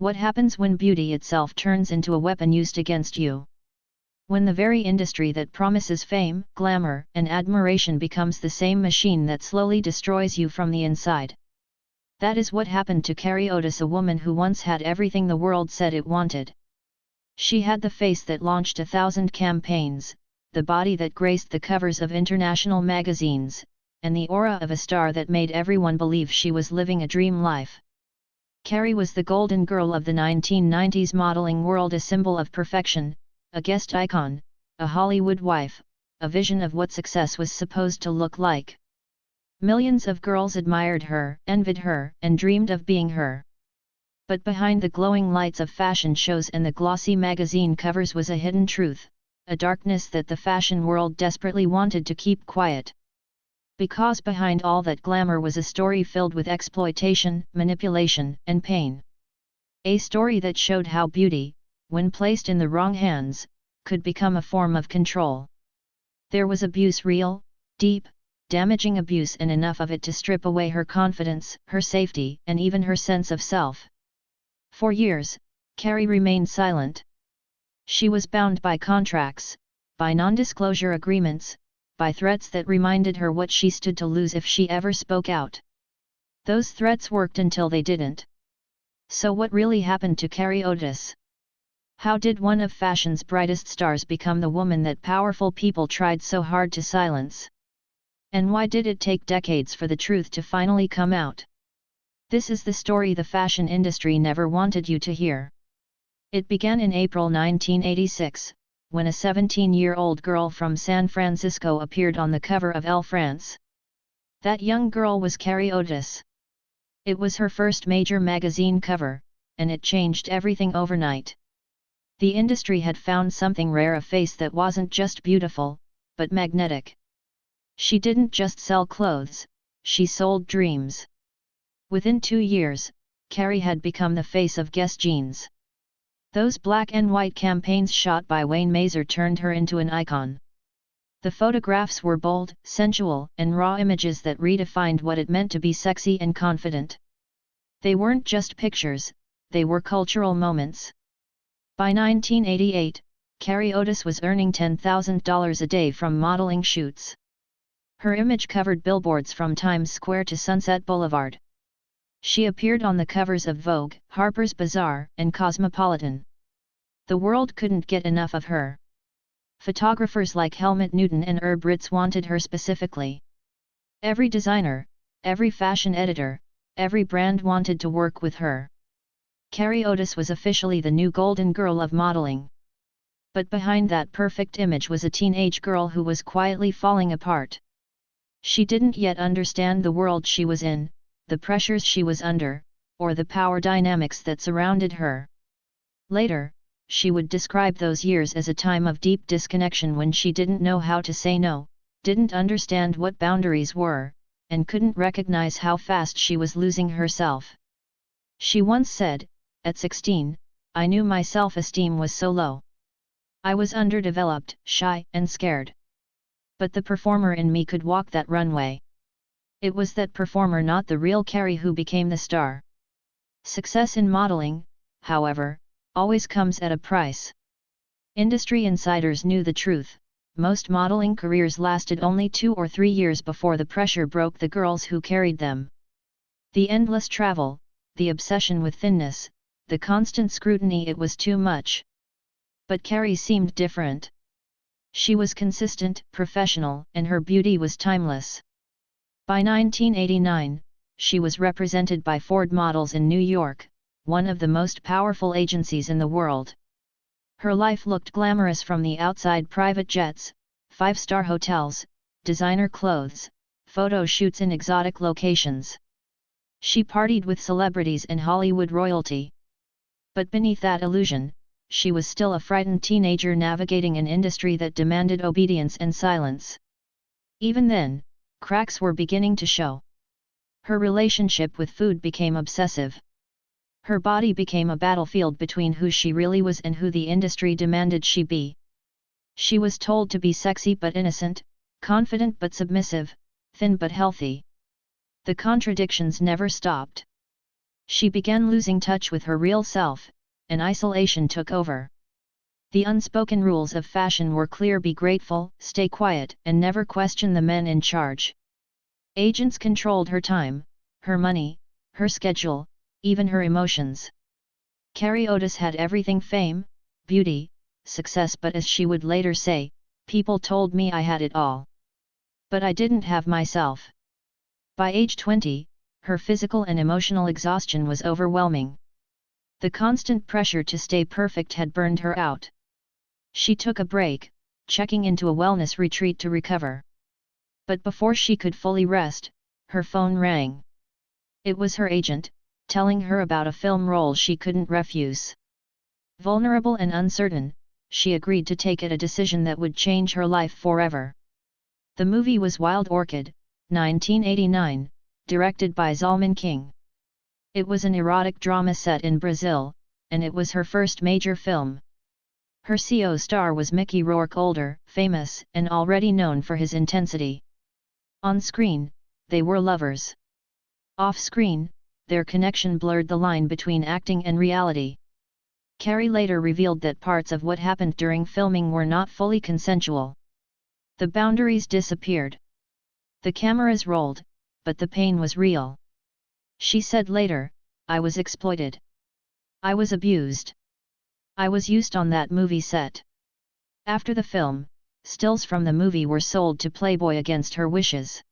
What happens when beauty itself turns into a weapon used against you? When the very industry that promises fame, glamour, and admiration becomes the same machine that slowly destroys you from the inside. That is what happened to Carré Otis, a woman who once had everything the world said it wanted. She had the face that launched 1,000 campaigns, the body that graced the covers of international magazines, and the aura of a star that made everyone believe she was living a dream life. Carré was the golden girl of the 1990s modeling world, a symbol of perfection, a guest icon, a Hollywood wife, a vision of what success was supposed to look like. Millions of girls admired her, envied her, and dreamed of being her. But behind the glowing lights of fashion shows and the glossy magazine covers was a hidden truth, a darkness that the fashion world desperately wanted to keep quiet. Because behind all that glamour was a story filled with exploitation, manipulation, and pain. A story that showed how beauty, when placed in the wrong hands, could become a form of control. There was abuse, real, deep, damaging abuse, and enough of it to strip away her confidence, her safety, and even her sense of self. For years, Carré remained silent. She was bound by contracts, by non-disclosure agreements, by threats that reminded her what she stood to lose if she ever spoke out. Those threats worked until they didn't. So what really happened to Carré Otis? How did one of fashion's brightest stars become the woman that powerful people tried so hard to silence? And why did it take decades for the truth to finally come out? This is the story the fashion industry never wanted you to hear. It began in April 1986, when a 17-year-old girl from San Francisco appeared on the cover of Elle France. That young girl was Carré Otis. It was her first major magazine cover, and it changed everything overnight. The industry had found something rare, a face that wasn't just beautiful, but magnetic. She didn't just sell clothes, she sold dreams. Within 2 years, Carré had become the face of Guess jeans. Those black and white campaigns shot by Wayne Mazer turned her into an icon. The photographs were bold, sensual, and raw images that redefined what it meant to be sexy and confident. They weren't just pictures, they were cultural moments. By 1988, Carré Otis was earning $10,000 a day from modeling shoots. Her image covered billboards from Times Square to Sunset Boulevard. She appeared on the covers of Vogue, Harper's Bazaar, and Cosmopolitan. The world couldn't get enough of her. Photographers like Helmut Newton and Herb Ritts wanted her specifically. Every designer, every fashion editor, every brand wanted to work with her. Carré Otis was officially the new golden girl of modeling. But behind that perfect image was a teenage girl who was quietly falling apart. She didn't yet understand the world she was in, the pressures she was under, or the power dynamics that surrounded her. Later, she would describe those years as a time of deep disconnection when she didn't know how to say no, didn't understand what boundaries were, and couldn't recognize how fast she was losing herself. She once said, "At 16, I knew my self-esteem was so low. I was underdeveloped, shy, and scared. But the performer in me could walk that runway." It was that performer, not the real Carré, who became the star. Success in modeling, however, always comes at a price. Industry insiders knew the truth. Most modeling careers lasted only 2 or 3 years before the pressure broke the girls who carried them. The endless travel, the obsession with thinness, the constant scrutiny, it was too much. But Carré seemed different. She was consistent, professional, and her beauty was timeless. By 1989, she was represented by Ford Models in New York, one of the most powerful agencies in the world. Her life looked glamorous from the outside: private jets, 5-star hotels, designer clothes, photo shoots in exotic locations. She partied with celebrities and Hollywood royalty. But beneath that illusion, she was still a frightened teenager navigating an industry that demanded obedience and silence. Even then, cracks were beginning to show. Her relationship with food became obsessive. Her body became a battlefield between who she really was and who the industry demanded she be. She was told to be sexy but innocent, confident but submissive, thin but healthy. The contradictions never stopped. She began losing touch with her real self, and isolation took over. The unspoken rules of fashion were clear: be grateful, stay quiet, and never question the men in charge. Agents controlled her time, her money, her schedule, even her emotions. Carré Otis had everything: fame, beauty, success, but as she would later say, people told me I had it all. But I didn't have myself. By age 20, her physical and emotional exhaustion was overwhelming. The constant pressure to stay perfect had burned her out. She took a break, checking into a wellness retreat to recover. But before she could fully rest, her phone rang. It was her agent, telling her about a film role she couldn't refuse. Vulnerable and uncertain, she agreed to take it, a decision that would change her life forever. The movie was Wild Orchid, 1989, directed by Zalman King. It was an erotic drama set in Brazil, and it was her first major film. Her co-star was Mickey Rourke, older, famous, and already known for his intensity. On screen, they were lovers. Off-screen, their connection blurred the line between acting and reality. Carré later revealed that parts of what happened during filming were not fully consensual. The boundaries disappeared. The cameras rolled, but the pain was real. She said later, "I was exploited. I was abused. I was used on that movie set." After the film, stills from the movie were sold to Playboy against her wishes.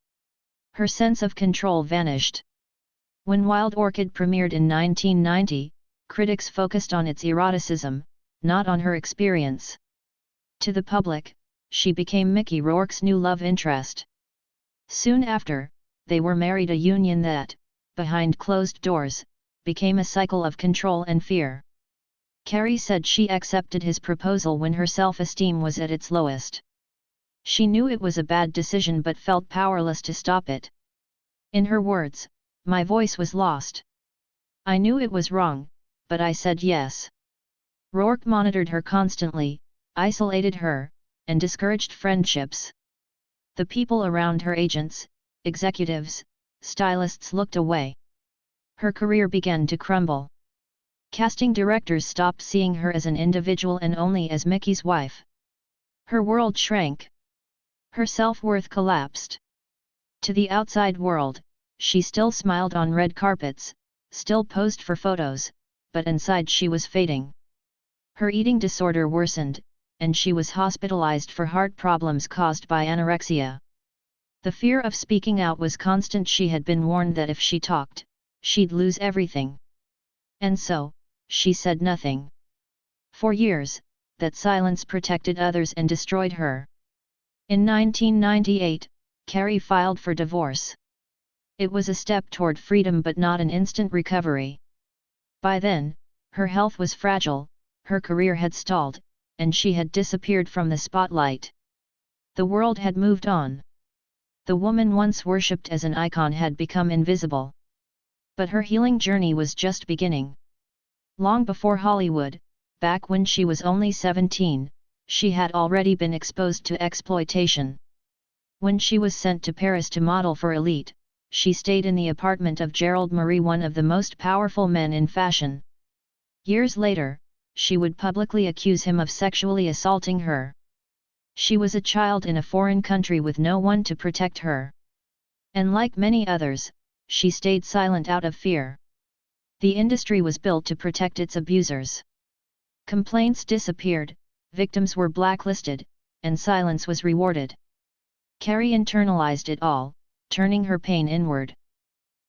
Her sense of control vanished. When Wild Orchid premiered in 1990, critics focused on its eroticism, not on her experience. To the public, she became Mickey Rourke's new love interest. Soon after, they were married, a union that, behind closed doors, became a cycle of control and fear. Carré said she accepted his proposal when her self-esteem was at its lowest. She knew it was a bad decision but felt powerless to stop it. In her words, "My voice was lost. I knew it was wrong, but I said yes." Rourke monitored her constantly, isolated her, and discouraged friendships. The people around her, agents, executives, stylists, looked away. Her career began to crumble. Casting directors stopped seeing her as an individual and only as Mickey's wife. Her world shrank. Her self-worth collapsed. To the outside world, she still smiled on red carpets, still posed for photos, but inside she was fading. Her eating disorder worsened, and she was hospitalized for heart problems caused by anorexia. The fear of speaking out was constant. She had been warned that if she talked, she'd lose everything. And so, she said nothing. For years, that silence protected others and destroyed her. In 1998, Carré filed for divorce. It was a step toward freedom but not an instant recovery. By then, her health was fragile, her career had stalled, and she had disappeared from the spotlight. The world had moved on. The woman once worshipped as an icon had become invisible. But her healing journey was just beginning. Long before Hollywood, back when she was only 17, she had already been exposed to exploitation. When she was sent to Paris to model for Elite, she stayed in the apartment of Gerald Marie, one of the most powerful men in fashion. Years later, she would publicly accuse him of sexually assaulting her. She was a child in a foreign country with no one to protect her. And like many others, she stayed silent out of fear. The industry was built to protect its abusers. Complaints disappeared, victims were blacklisted, and silence was rewarded. Carré internalized it all, turning her pain inward.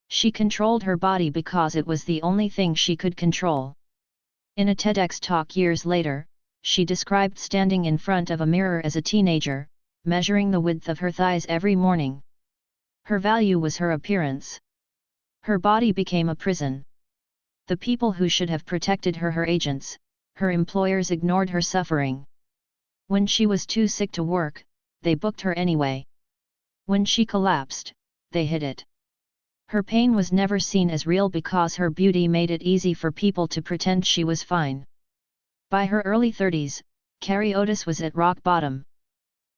She controlled her body because it was the only thing she could control. In a TEDx talk years later, she described standing in front of a mirror as a teenager, measuring the width of her thighs every morning. Her value was her appearance. Her body became a prison. The people who should have protected her, her agents, her employers, ignored her suffering. When she was too sick to work, they booked her anyway. When she collapsed, they hid it. Her pain was never seen as real because her beauty made it easy for people to pretend she was fine. By her early 30s, Carré Otis was at rock bottom.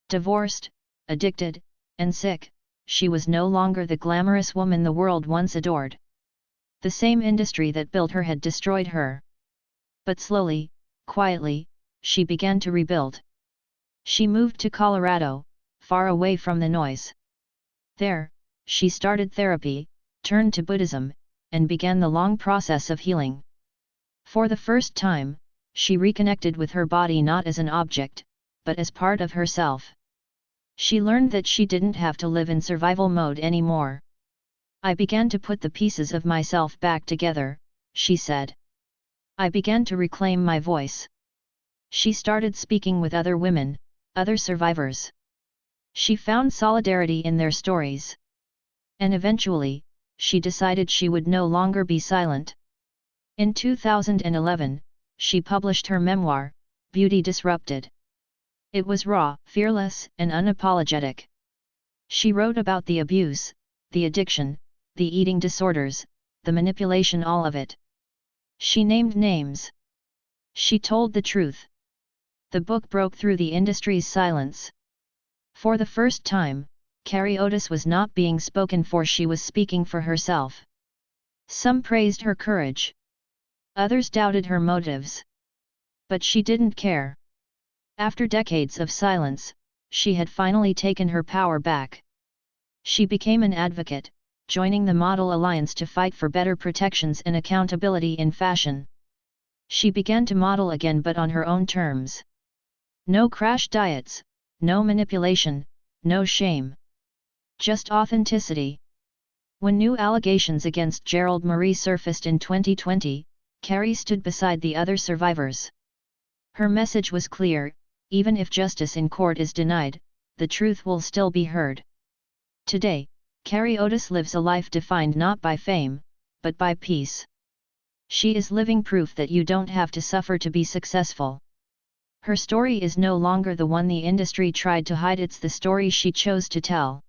Divorced, addicted, and sick, she was no longer the glamorous woman the world once adored. The same industry that built her had destroyed her. But slowly, quietly, she began to rebuild. She moved to Colorado, far away from the noise. There, she started therapy, turned to Buddhism, and began the long process of healing. For the first time, she reconnected with her body not as an object, but as part of herself. She learned that she didn't have to live in survival mode anymore. I began to put the pieces of myself back together, she said. I began to reclaim my voice. She started speaking with other women, other survivors. She found solidarity in their stories. And eventually, she decided she would no longer be silent. In 2011, she published her memoir, Beauty Disrupted. It was raw, fearless, and unapologetic. She wrote about the abuse, the addiction, the eating disorders, the manipulation, all of it. She named names. She told the truth. The book broke through the industry's silence. For the first time, Carré Otis was not being spoken for, she was speaking for herself. Some praised her courage. Others doubted her motives. But she didn't care. After decades of silence, she had finally taken her power back. She became an advocate, joining the Model Alliance to fight for better protections and accountability in fashion. She began to model again, but on her own terms. No crash diets, no manipulation, no shame. Just authenticity. When new allegations against Gerald Marie surfaced in 2020, Carré stood beside the other survivors. Her message was clear: even if justice in court is denied, the truth will still be heard. Today, Carré Otis lives a life defined not by fame, but by peace. She is living proof that you don't have to suffer to be successful. Her story is no longer the one the industry tried to hide, it's the story she chose to tell.